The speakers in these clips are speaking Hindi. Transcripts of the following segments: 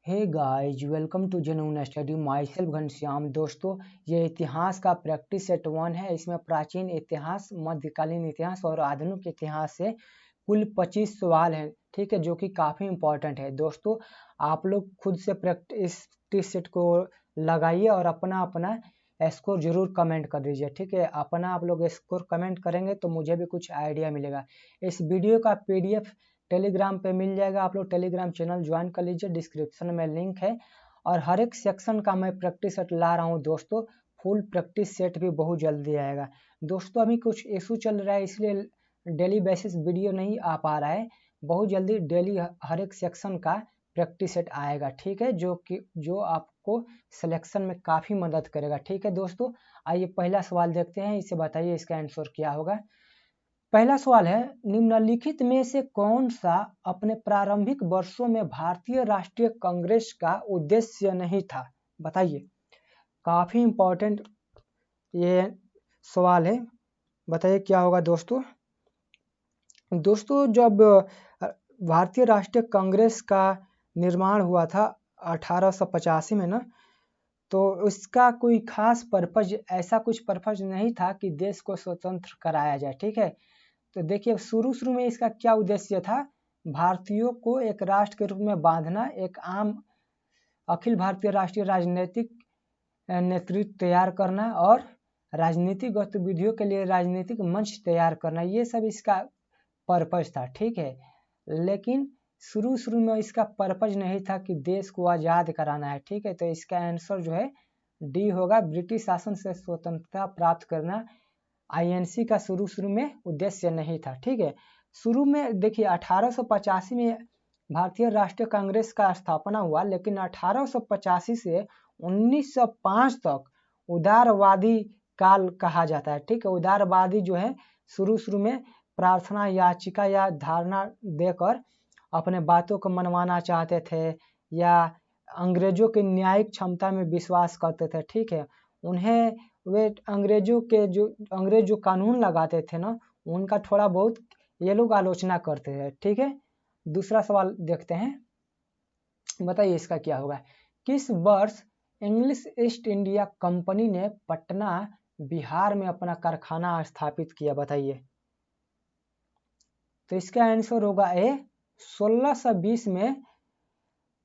Hey guys, welcome to genuine study. Myself Ghanshyam. दोस्तों, ये इतिहास का प्रैक्टिस सेट 1 है। इसमें प्राचीन इतिहास, मध्यकालीन इतिहास और आधुनिक इतिहास से कुल 25 सवाल हैं, ठीक है, जो कि काफ़ी इंपॉर्टेंट है। दोस्तों, आप लोग खुद से प्रैक्टिस सेट को लगाइए और अपना अपना स्कोर जरूर कमेंट कर दीजिए, ठीक है। अपना आप लोग स्कोर कमेंट करेंगे तो मुझे भी कुछ आइडिया मिलेगा। इस वीडियो का PDF टेलीग्राम पे मिल जाएगा। आप लोग टेलीग्राम चैनल ज्वाइन कर लीजिए, डिस्क्रिप्शन में लिंक है। और हर एक सेक्शन का मैं प्रैक्टिस सेट ला रहा हूँ दोस्तों। फुल प्रैक्टिस सेट भी बहुत जल्दी आएगा। दोस्तों, अभी कुछ इशू चल रहा है, इसलिए डेली बेसिस वीडियो नहीं आ पा रहा है। बहुत जल्दी डेली हर एक सेक्शन का प्रैक्टिस सेट आएगा, ठीक है, जो आपको सिलेक्शन में काफ़ी मदद करेगा, ठीक है। दोस्तों, आइए पहला सवाल देखते हैं। इसे बताइए इसका आंसर क्या होगा। पहला सवाल है, निम्नलिखित में से कौन सा अपने प्रारंभिक वर्षों में भारतीय राष्ट्रीय कांग्रेस का उद्देश्य नहीं था? बताइए। काफी इंपॉर्टेंट ये सवाल है। बताइए क्या होगा दोस्तों। दोस्तों, जब भारतीय राष्ट्रीय कांग्रेस का निर्माण हुआ था 1885 में ना, तो उसका कोई खास पर्पज, ऐसा कुछ पर्पज नहीं था कि देश को स्वतंत्र कराया जाए, ठीक है। तो देखिए, शुरू में इसका क्या उद्देश्य था? भारतीयों को एक राष्ट्र के रूप में बांधना, एक आम अखिल भारतीय राष्ट्रीय राजनीतिक नेतृत्व तैयार करना और राजनीतिक गतिविधियों के लिए राजनीतिक मंच तैयार करना, ये सब इसका पर्पज था, ठीक है। लेकिन शुरू में इसका पर्पज नहीं था कि देश को आज़ाद कराना है, ठीक है। तो इसका आंसर जो है डी होगा, ब्रिटिश शासन से स्वतंत्रता प्राप्त करना। INC का शुरू में उद्देश्य नहीं था, ठीक है। शुरू में देखिए 1885 में भारतीय राष्ट्रीय कांग्रेस का स्थापना हुआ, लेकिन 1885 से 1905 तक उदारवादी काल कहा जाता है, ठीक है। उदारवादी जो है शुरू में प्रार्थना याचिका या धारणा देकर अपने बातों को मनवाना चाहते थे, या अंग्रेजों की न्यायिक क्षमता में विश्वास करते थे, ठीक है। उन्हें वे अंग्रेज जो कानून लगाते थे ना, उनका थोड़ा बहुत ये लोग आलोचना करते थे, ठीक है। दूसरा सवाल देखते हैं। बताइए इसका क्या होगा। किस वर्ष इंग्लिश ईस्ट इंडिया कंपनी ने पटना बिहार में अपना कारखाना स्थापित किया? बताइए। तो इसका आंसर होगा ए, 1620 में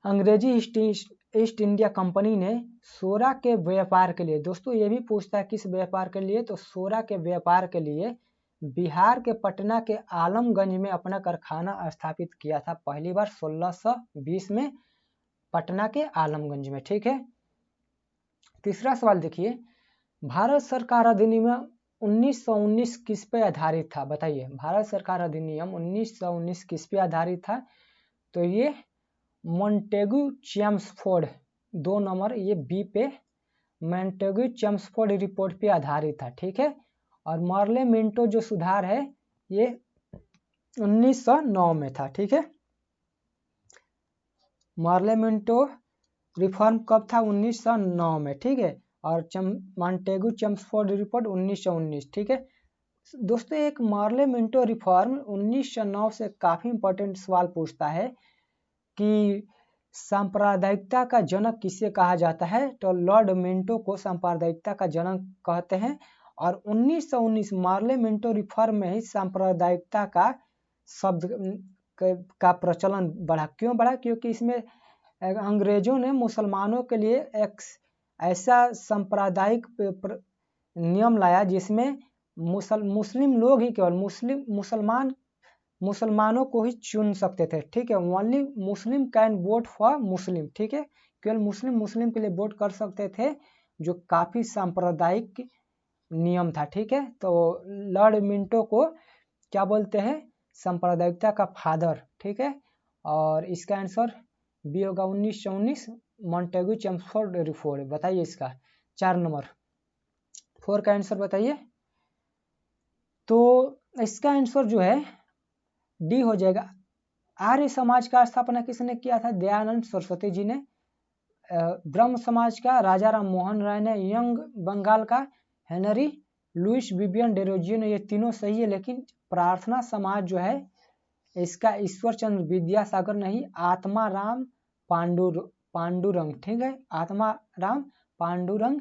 अंग्रेजी ईस्ट इंडिया कंपनी ने सोरा के व्यापार के लिए, दोस्तों ये भी पूछता है किस व्यापार के लिए, तो सोरा के व्यापार के लिए बिहार के पटना के आलमगंज में अपना कारखाना स्थापित किया था पहली बार 1620 में पटना के आलमगंज में, ठीक है। तीसरा सवाल देखिए, भारत सरकार अधिनियम 1919 किस पे आधारित था? बताइए। भारत सरकार अधिनियम 1919 किस पे आधारित था? तो ये मॉन्टेगू चेम्सफोर्ड 2 नंबर, ये बी पे मॉन्टेगू चेम्सफोर्ड रिपोर्ट पे आधारित था, ठीक है। और मार्ले मिंटो जो सुधार है ये 1909 में था, ठीक है। मार्ले मिंटो रिफॉर्म कब था? 1909 में, ठीक है। और मॉन्टेगू चेम्सफोर्ड रिपोर्ट 1919, ठीक है। दोस्तों, एक मार्ले मिंटो रिफॉर्म 1909 से काफी इंपॉर्टेंट सवाल पूछता है कि सांप्रदायिकता का जनक किसे कहा जाता है? तो लॉर्ड मिंटो को सांप्रदायिकता का जनक कहते हैं। और 1919 मार्ले मिंटो रिफॉर्म में ही सांप्रदायिकता का शब्द का प्रचलन बढ़ा। क्यों बढ़ा? क्योंकि इसमें अंग्रेजों ने मुसलमानों के लिए एक ऐसा सांप्रदायिक नियम लाया जिसमें मुस्लिम लोग ही केवल मुसलमानों को ही चुन सकते थे, ठीक है। Only Muslim can vote for Muslim, ठीक है। केवल मुस्लिम के लिए वोट कर सकते थे, जो काफी सांप्रदायिक नियम था, ठीक है। तो लॉर्ड मिंटो को क्या बोलते हैं? सांप्रदायिकता का फादर, ठीक है। और इसका आंसर बी होगा 1919 मॉन्टेगू चेम्सफोर्ड रिपोर्ट। बताइए इसका 4 नंबर 4 का आंसर बताइए। तो इसका आंसर जो है डी हो जाएगा। आर्य समाज का स्थापना किसने किया था? दयानंद सरस्वती जी ने। ब्रह्म समाज का राजा राम मोहन राय ने। यंग बंगाल का हेनरी लुइस विवियन डेरोजियो ने। ये तीनों सही है, लेकिन प्रार्थना समाज जो है इसका ईश्वर चंद्र विद्यासागर नहीं, आत्मा राम पांडुरंग, ठीक है, आत्माराम पांडुरंग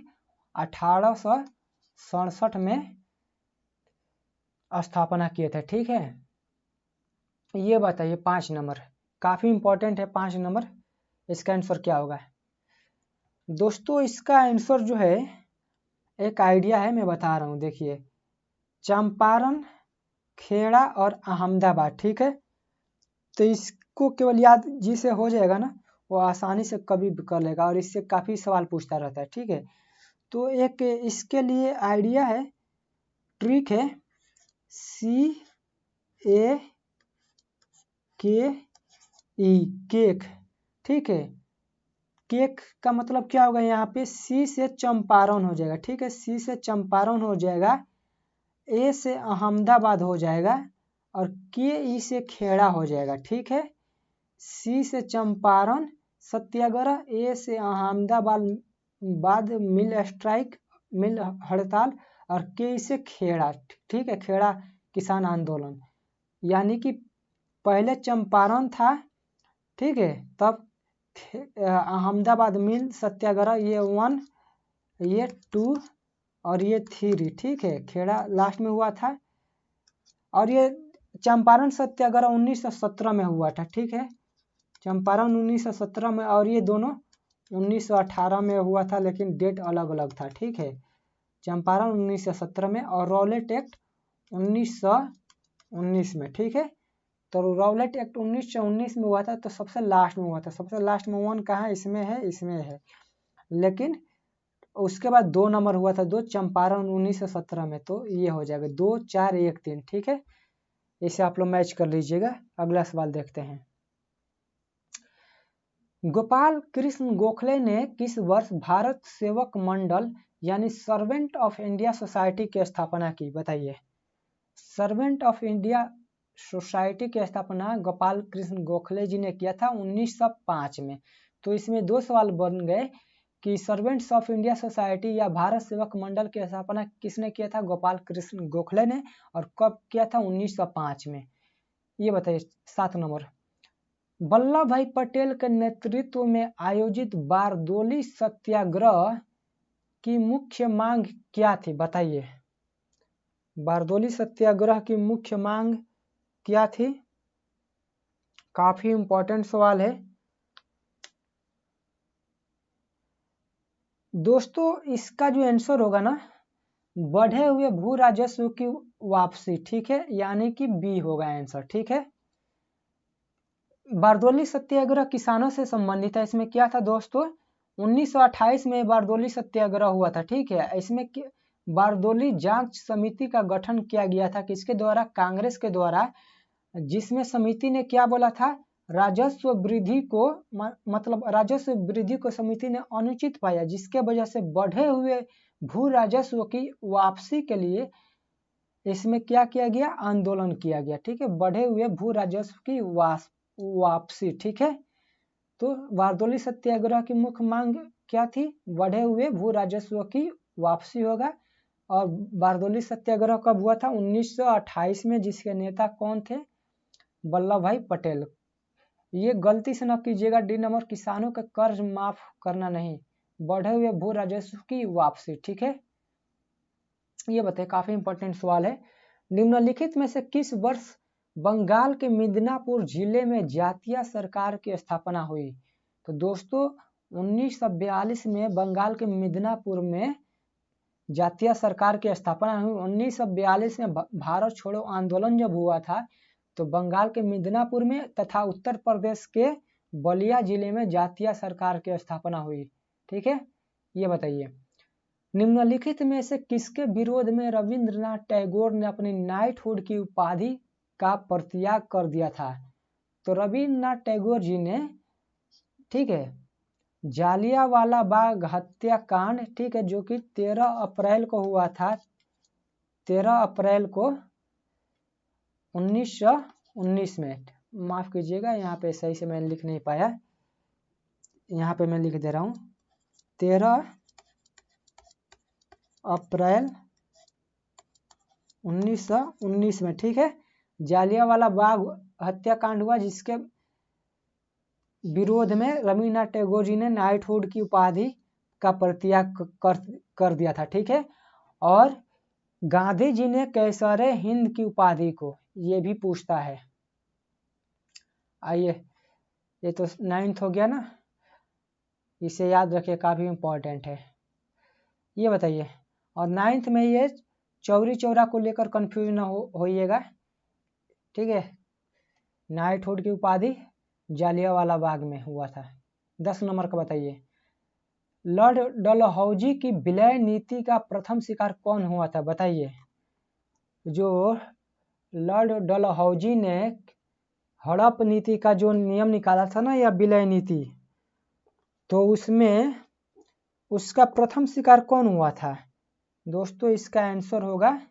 1867 में स्थापना किए थे, ठीक है। ये बताइए 5 नंबर, काफी इंपॉर्टेंट है 5 नंबर, इसका आंसर क्या होगा। दोस्तों इसका आंसर जो है, एक आइडिया है मैं बता रहा हूँ, देखिए चंपारण, खेड़ा और अहमदाबाद, ठीक है। तो इसको केवल याद जिसे हो जाएगा ना वो आसानी से कभी भी कर लेगा, और इससे काफ़ी सवाल पूछता रहता है, ठीक है। तो एक इसके लिए आइडिया है, ट्रिक है, CAKE, केक, ठीक है। केक का मतलब क्या होगा, यहाँ पे C से चंपारण हो जाएगा, ठीक है, C से चंपारण हो जाएगा, A से अहमदाबाद हो जाएगा, और KE से खेड़ा हो जाएगा, ठीक है। C से चंपारण सत्याग्रह, A से अहमदाबाद मिल स्ट्राइक, मिल हड़ताल, और KE से खेड़ा, ठीक है, खेड़ा किसान आंदोलन। यानी कि पहले चंपारण था, ठीक है, तब अहमदाबाद मिल सत्याग्रह, ये 1, ये 2 और ये 3, ठीक है, खेड़ा लास्ट में हुआ था। और ये चंपारण सत्याग्रह 1917 में हुआ था, ठीक है, चंपारण 1917 में, और ये दोनों 1918 में हुआ था, लेकिन डेट अलग अलग था, ठीक है। चंपारण 1917 में और रॉलेट एक्ट 1919 में, ठीक है। तो रॉलेट एक्ट 1919 में हुआ था, तो सबसे लास्ट में हुआ था, सबसे लास्ट में 1 कहाँ है, इसमें है, इसमें है, लेकिन उसके बाद 2 नंबर हुआ था, 2 चंपारण 1917 में, तो ये हो जाएगा 2 4 1 3, ठीक है। इसे आप लोग मैच कर लीजिएगा। अगला सवाल देखते हैं। गोपाल कृष्ण गोखले ने किस वर्ष भारत सेवक मंडल यानी सर्वेंट ऑफ इंडिया सोसाइटी की स्थापना की, बताइए। सर्वेंट ऑफ इंडिया सोसाइटी की स्थापना गोपाल कृष्ण गोखले जी ने किया था 1905 में। तो इसमें 2 सवाल बन गए कि सर्वेंट्स ऑफ इंडिया सोसाइटी या भारत सेवक मंडल की स्थापना किसने किया था, गोपाल कृष्ण गोखले ने, और कब किया था, 1905 में। ये बताइए 7 नंबर, वल्लभ भाई पटेल के नेतृत्व में आयोजित बारदोली सत्याग्रह की मुख्य मांग क्या थी, बताइए। बारदोली सत्याग्रह की मुख्य मांग क्या थी, काफी इंपॉर्टेंट सवाल है दोस्तों। इसका जो आंसर होगा ना, बढ़े हुए भू राजस्व की वापसी, ठीक है, यानी कि बी होगा आंसर, ठीक है। बारदोली सत्याग्रह किसानों से संबंधित है। इसमें क्या था दोस्तों, 1928 में बारदोली सत्याग्रह हुआ था, ठीक है। इसमें बारदोली जांच समिति का गठन किया गया था, किसके द्वारा, कांग्रेस के द्वारा, जिसमें समिति ने क्या बोला था, राजस्व वृद्धि को, मतलब राजस्व वृद्धि को समिति ने अनुचित पाया, जिसके वजह से बढ़े हुए भू राजस्व की वापसी के लिए इसमें क्या किया गया, आंदोलन किया गया, ठीक है, बढ़े हुए भू राजस्व की वापसी, ठीक है। तो बारदोली सत्याग्रह की मुख्य मांग क्या थी, बढ़े हुए भू राजस्व की वापसी होगा। और बारदोली सत्याग्रह कब हुआ था, 1928 में, जिसके नेता कौन थे, वल्लभ भाई पटेल। ये गलती से न कीजिएगा, डी नंबर, किसानों का कर्ज माफ करना नहीं, बढ़े हुए भू राजस्व की वापसी, ठीक है। ये बताइए, काफी इंपॉर्टेंट सवाल है, निम्नलिखित में से किस वर्ष बंगाल के मिदनापुर जिले में जातीय सरकार की स्थापना हुई। तो दोस्तों 1942 में बंगाल के मिदनापुर में जातीय सरकार की स्थापना हुई। 1942 में भारत छोड़ो आंदोलन जब हुआ था, तो बंगाल के मिदनापुर में तथा उत्तर प्रदेश के बलिया जिले में जातीय सरकार की स्थापना हुई, ठीक है। ये बताइए, निम्नलिखित में से किसके विरोध में रविंद्रनाथ टैगोर ने अपनी नाइटहुड की उपाधि का परित्याग कर दिया था। तो रविंद्रनाथ टैगोर जी ने, ठीक है, जालियांवाला बाग हत्याकांड, ठीक है, जो कि 13 अप्रैल को हुआ था, 13 अप्रैल को 1919 में, माफ कीजिएगा यहाँ पे सही से मैं लिख नहीं पाया, यहाँ पे मैं लिख दे रहा हूँ, 13 अप्रैल 1919 में, ठीक है, जालियांवाला बाग हत्याकांड हुआ, जिसके विरोध में रवीन्द्रनाथ टैगोर जी ने नाइटहुड की उपाधि का परित्याग कर दिया था, ठीक है। और गांधी जी ने कैसरे हिंद की उपाधि को, ये भी पूछता है। आइए, ये तो 9th हो गया ना, इसे याद रखिए, काफी इंपॉर्टेंट है। ये बताइए, और 9th में ये चौरी चौरा को लेकर कंफ्यूज ना होइएगा, ठीक है। नाइटहुड की उपाधि जालियांवाला बाग में हुआ था। 10 नंबर का बताइए, लॉर्ड डलहौजी की विलय नीति का प्रथम शिकार कौन हुआ था, बताइए। जो लॉर्ड डलहौजी ने हड़प नीति का जो नियम निकाला था ना, या विलय नीति, तो उसमें उसका प्रथम शिकार कौन हुआ था दोस्तों? इसका आंसर होगा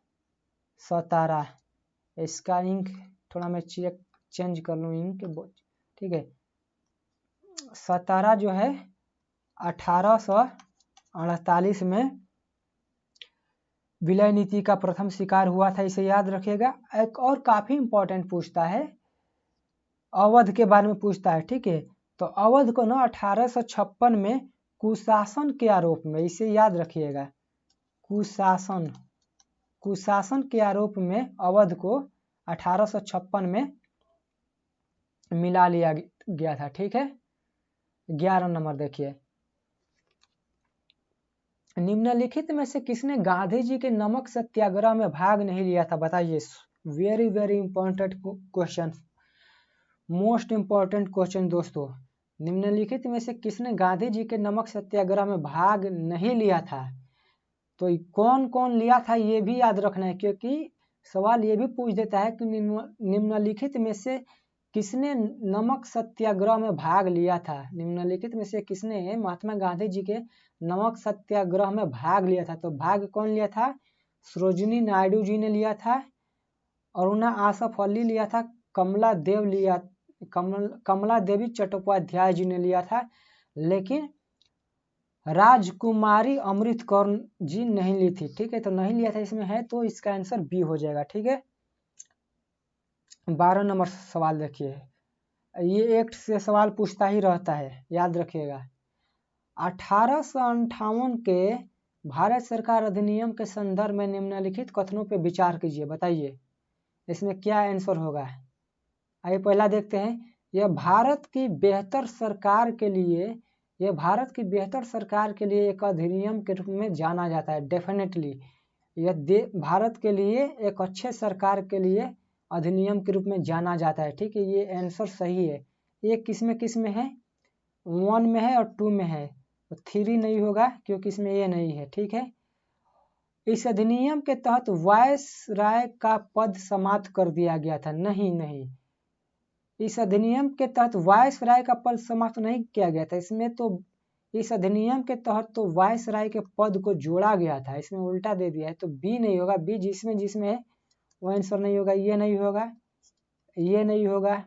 सतारा। इसका इंक थोड़ा मैं चेंज कर लूँ इंक, ठीक है। सतारा जो है 1848 में विलय नीति का प्रथम शिकार हुआ था, इसे याद रखिएगा। एक और काफी इंपॉर्टेंट पूछता है, अवध के बारे में पूछता है, ठीक है। तो अवध को ना 1856 में कुशासन के आरोप में, इसे याद रखिएगा, कुशासन के आरोप में अवध को 1856 में मिला लिया गया था, ठीक है। 11 नंबर देखिए, निम्नलिखित में से किसने गांधी जी के नमक सत्याग्रह में भाग नहीं लिया था, बताइए। Very very important question, most important question दोस्तों। निम्नलिखित में से किसने गांधी जी के नमक सत्याग्रह में भाग नहीं लिया था? तो कौन कौन लिया था ये भी याद रखना है, क्योंकि सवाल ये भी पूछ देता है कि निम्नलिखित में से किसने नमक सत्याग्रह में भाग लिया था। निम्नलिखित में से किसने महात्मा गांधी जी के नमक सत्याग्रह में भाग लिया था? तो भाग कौन लिया था? सरोजिनी नायडू जी ने लिया था, अरुणा आसफ अली लिया था, कमला देवी चट्टोपाध्याय जी ने लिया था, लेकिन राजकुमारी अमृत कौर जी नहीं ली थी, ठीक है। तो नहीं लिया था इसमें है, तो इसका आंसर बी हो जाएगा, ठीक है। 12 नंबर सवाल देखिए, ये एक्ट से सवाल पूछता ही रहता है, याद रखिएगा। 1858 के भारत सरकार अधिनियम के संदर्भ में निम्नलिखित कथनों पर विचार कीजिए, बताइए इसमें क्या आंसर होगा। आइए पहला देखते हैं, यह भारत की बेहतर सरकार के लिए एक अधिनियम के रूप में जाना जाता है। डेफिनेटली यह भारत के लिए एक अच्छे सरकार के लिए अधिनियम के रूप में जाना जाता है, ठीक है। ये आंसर सही है। ये किस में है? 1 में है और 2 में है, तो 3 नहीं होगा क्योंकि इसमें ये नहीं है, ठीक है। इस अधिनियम के तहत वायसराय का पद समाप्त कर दिया गया था। नहीं, इस अधिनियम के तहत वायसराय का पद समाप्त नहीं किया गया था। इसमें तो इस अधिनियम के तहत तो वायसराय के पद को जोड़ा गया था, इसमें उल्टा दे दिया है, तो बी नहीं होगा। बी जिसमें है वो आंसर नहीं होगा। ये नहीं होगा, ये नहीं होगा,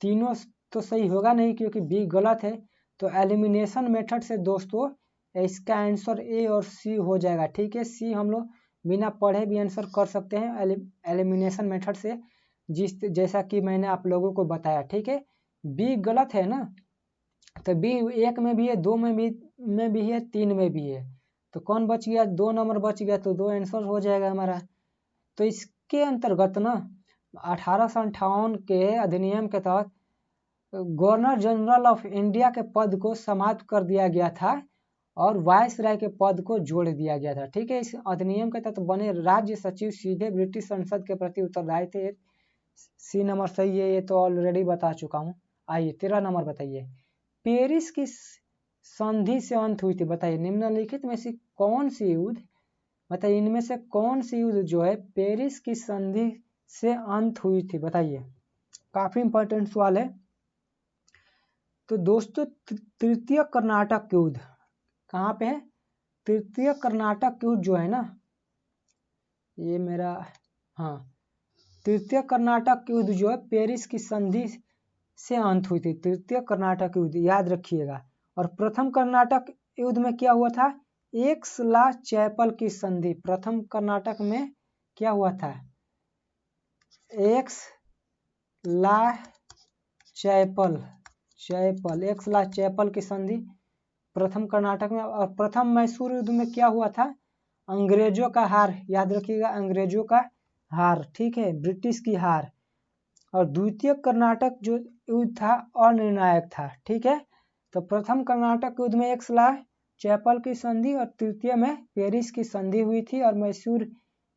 तीनों तो सही होगा नहीं क्योंकि बी गलत है। तो एलिमिनेशन मेथड से दोस्तों इसका आंसर ए और सी हो जाएगा, ठीक है। सी हम लोग बिना पढ़े भी आंसर कर सकते हैं एलिमिनेशन मेथड से, जैसा कि मैंने आप लोगों को बताया, ठीक है। बी गलत है ना, तो बी 1 में भी है, 2 में भी है, 3 में भी है, तो कौन बच गया? 2 नंबर बच गया, तो 2 आंसर हो जाएगा हमारा। तो इसके अंतर्गत ना 1858 के अधिनियम के तहत गवर्नर जनरल ऑफ इंडिया के पद को समाप्त कर दिया गया था और वायसराय के पद को जोड़ दिया गया था, ठीक है। इस अधिनियम के तहत बने राज्य सचिव सीधे ब्रिटिश संसद के प्रति उत्तरदायी थे। सी नंबर सही है, ये तो ऑलरेडी बता चुका हूँ। आइए 13 नंबर बताइए, पेरिस की संधि से अंत हुई थी, बताइए। निम्नलिखित में से कौन सी युद्ध, बताइए इनमें से कौन सी युद्ध जो है पेरिस की संधि से अंत हुई थी, बताइए। काफी इंपॉर्टेंट सवाल है। तो दोस्तों तृतीय कर्नाटक युद्ध कहाँ पे है? तृतीय कर्नाटक युद्ध जो है ना, ये मेरा, हाँ, तृतीय कर्नाटक युद्ध जो है पेरिस की संधि से अंत हुई थी। तृतीय कर्नाटक युद्ध याद रखिएगा। और प्रथम कर्नाटक युद्ध में क्या हुआ था? एक्स-ला-चैपल की संधि। प्रथम कर्नाटक में क्या हुआ था? एक्स-ला-चैपल चैपल, एक सलाह चैपल की संधि प्रथम कर्नाटक में। और प्रथम मैसूर युद्ध में क्या हुआ था? अंग्रेजों का हार, याद रखिएगा, अंग्रेजों का हार, ठीक है, ब्रिटिश की हार। और द्वितीय कर्नाटक जो युद्ध था अनिर्णायक था, ठीक है। तो प्रथम कर्नाटक युद्ध में एक सलाह चैपल की संधि और तृतीय में पेरिस की संधि हुई थी और मैसूर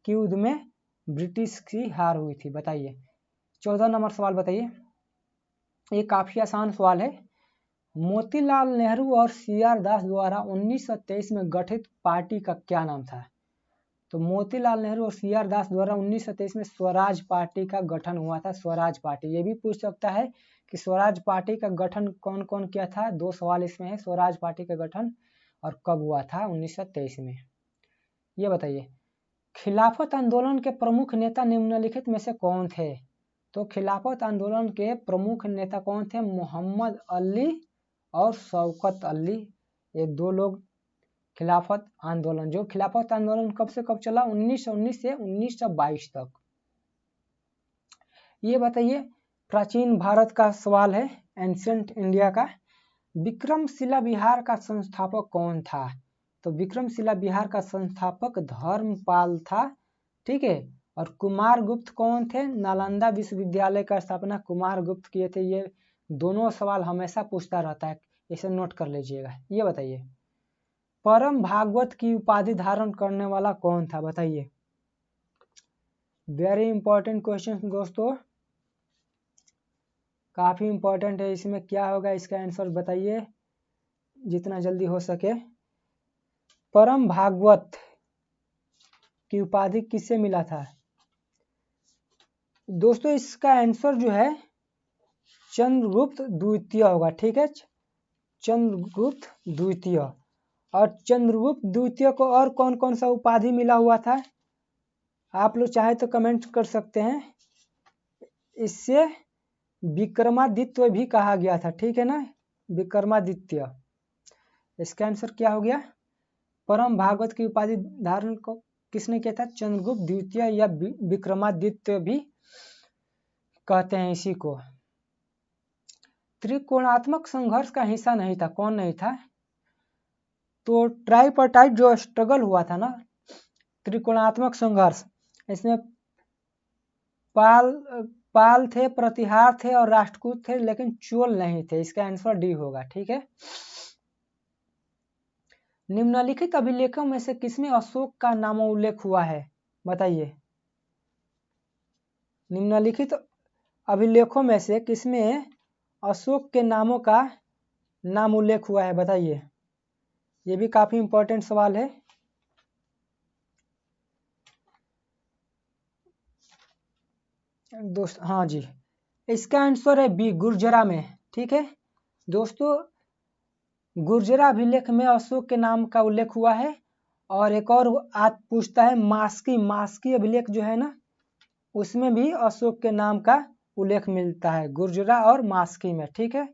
के युद्ध में ब्रिटिश की हार हुई थी। बताइए 14 नंबर सवाल बताइए। ये काफी आसान सवाल है। मोतीलाल नेहरू और CR दास द्वारा 1923 में गठित पार्टी का क्या नाम था? तो मोतीलाल नेहरू और CR दास द्वारा 1923 में स्वराज पार्टी का गठन हुआ था। स्वराज पार्टी, ये भी पूछ सकता है कि स्वराज पार्टी का गठन कौन कौन किया था। 2 सवाल इसमें है, स्वराज पार्टी का गठन और कब हुआ था? 1923 में। ये बताइए खिलाफत आंदोलन के प्रमुख नेता निम्नलिखित में से कौन थे? तो खिलाफत आंदोलन के प्रमुख नेता कौन थे? मोहम्मद अली और शौकत अली, ये 2 लोग खिलाफत आंदोलन, जो खिलाफत आंदोलन कब से कब चला? 1919 से 1922 तक। ये बताइए प्राचीन भारत का सवाल है, एंशिएंट इंडिया का। विक्रमशिला बिहार का संस्थापक कौन था? तो विक्रमशिला बिहार का संस्थापक धर्मपाल था, ठीक है। और कुमार गुप्त कौन थे? नालंदा विश्वविद्यालय का स्थापना कुमार गुप्त किए थे। ये दोनों सवाल हमेशा पूछता रहता है, इसे नोट कर लीजिएगा। ये बताइए परम भागवत की उपाधि धारण करने वाला कौन था? बताइए, वेरी इंपॉर्टेंट क्वेश्चन दोस्तों, काफी इंपॉर्टेंट है। इसमें क्या होगा, इसका आंसर बताइए जितना जल्दी हो सके। परम भागवत की उपाधि किससे मिला था? दोस्तों इसका आंसर जो है चंद्रगुप्त द्वितीय होगा, ठीक है, चंद्रगुप्त द्वितीय। और चंद्रगुप्त द्वितीय को और कौन कौन सा उपाधि मिला हुआ था? आप लोग चाहे तो कमेंट कर सकते हैं। इससे विक्रमादित्य भी कहा गया था, ठीक है ना, विक्रमादित्य। इसका आंसर क्या हो गया? परम भागवत की उपाधि धारण को किसने किया था? चंद्रगुप्त द्वितीय या विक्रमादित्य भी कहते हैं इसी को। त्रिकोणात्मक संघर्ष का हिस्सा नहीं था, कौन नहीं था? तो ट्राइपार्टाइट जो स्ट्रगल हुआ था ना, त्रिकोणात्मक संघर्ष, इसमें पाल थे, प्रतिहार थे और राष्ट्रकूट थे, लेकिन चोल नहीं थे। इसका आंसर डी होगा, ठीक है। निम्नलिखित अभिलेखों में से किसमें अशोक का नाम उल्लेख हुआ है? बताइए निम्नलिखित अभिलेखों में से किसमें अशोक के नामों का नाम उल्लेख हुआ है? बताइए, ये भी काफी इंपॉर्टेंट सवाल है। दोस्त हाँ जी, इसका आंसर है बी, गुर्जरा में, ठीक है दोस्तों। गुर्जरा अभिलेख में अशोक के नाम का उल्लेख हुआ है। और एक और आज पूछता है मास्की अभिलेख जो है ना, उसमें भी अशोक के नाम का उल्लेख मिलता है, गुर्जरा और मास्की में, ठीक है।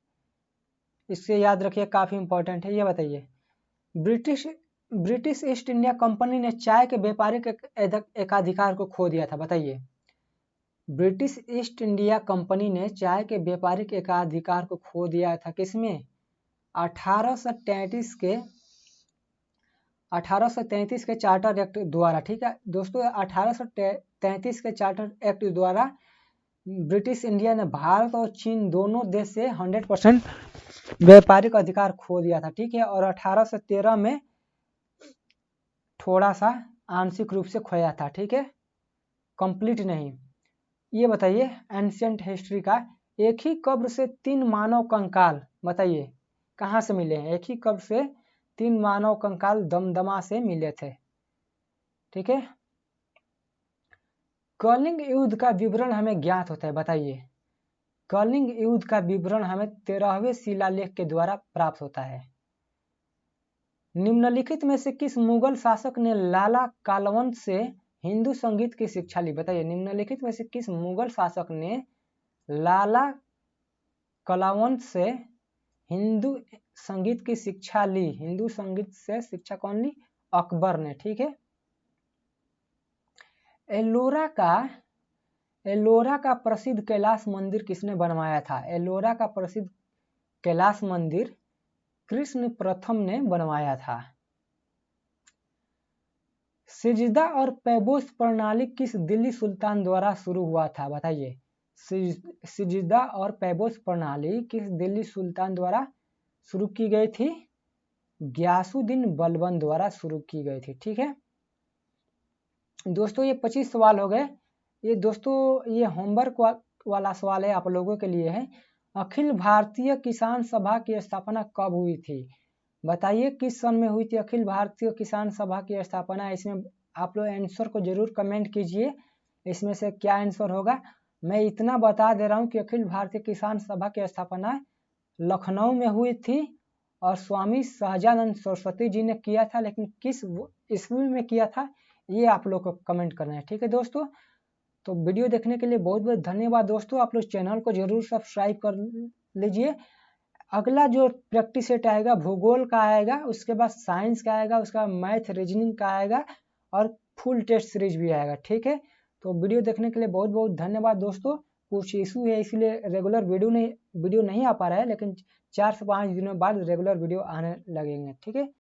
इससे याद रखिए, काफी इंपॉर्टेंट है। ये बताइए ब्रिटिश ईस्ट इंडिया कंपनी ने चाय के व्यापारिक एकाधिकार को खो दिया था। बताइए ब्रिटिश ईस्ट इंडिया कंपनी ने चाय के व्यापारिक एकाधिकार को खो दिया था, किसमें? 1833 के चार्टर एक्ट द्वारा, ठीक है दोस्तों। 1833 के चार्टर एक्ट द्वारा ब्रिटिश इंडिया ने भारत और चीन दोनों देश से 100% व्यापारिक अधिकार खो दिया था, ठीक है। और 1813 में थोड़ा सा आंशिक रूप से खोया था, ठीक है, कंप्लीट नहीं। ये बताइए एंशिएंट हिस्ट्री का, एक ही कब्र से 3 मानव कंकाल, बताइए कहाँ से मिले हैं? एक ही कब्र से 3 मानव कंकाल दमदमा से मिले थे, ठीक है। कलिंग युद्ध का विवरण हमें ज्ञात होता है। बताइए कलिंग युद्ध का विवरण हमें 13वें शिलालेख के द्वारा प्राप्त होता है। निम्नलिखित में से किस मुगल शासक ने लाला कालवंश से हिंदू संगीत की शिक्षा ली? बताइए निम्नलिखित में से किस मुगल शासक ने लाला कलावंश से हिंदू संगीत की शिक्षा ली? हिंदू संगीत से शिक्षा कौन ली? अकबर ने, ठीक है। एलोरा का प्रसिद्ध कैलाश मंदिर किसने बनवाया था? एलोरा का प्रसिद्ध कैलाश मंदिर कृष्ण प्रथम ने बनवाया था? सिजदा और पैबोस प्रणाली किस दिल्ली सुल्तान द्वारा शुरू हुआ था? बताइए। सिजदा और पैबोस प्रणाली किस दिल्ली सुल्तान द्वारा शुरू की गई थी? गयासुद्दीन बलबन द्वारा शुरू की गई थी। ठीक है दोस्तों, ये 25 सवाल हो गए। ये दोस्तों ये होमवर्क वाला सवाल है, आप लोगों के लिए है। अखिल भारतीय किसान सभा की स्थापना कब हुई थी? बताइए किस सन में हुई थी अखिल भारतीय किसान सभा की स्थापना? इसमें आप लोग आंसर को जरूर कमेंट कीजिए, इसमें से क्या आंसर होगा। मैं इतना बता दे रहा हूँ कि अखिल भारतीय किसान सभा की स्थापना लखनऊ में हुई थी और स्वामी सहजानंद सरस्वती जी ने किया था, लेकिन किस ईस्वी में किया था ये आप लोग को कमेंट करना है। ठीक है दोस्तों, तो वीडियो देखने के लिए बहुत बहुत धन्यवाद दोस्तों। आप लोग चैनल को जरूर सब्सक्राइब कर लीजिए। अगला जो प्रैक्टिस सेट आएगा भूगोल का आएगा, उसके बाद साइंस का आएगा, उसका मैथ रीजनिंग का आएगा और फुल टेस्ट सीरीज भी आएगा। ठीक है, तो वीडियो देखने के लिए बहुत बहुत धन्यवाद दोस्तों। कुछ इशू है इसलिए रेगुलर वीडियो नहीं आ पा रहा है, लेकिन 4 से 5 दिनों बाद रेगुलर वीडियो आने लगेंगे। ठीक है।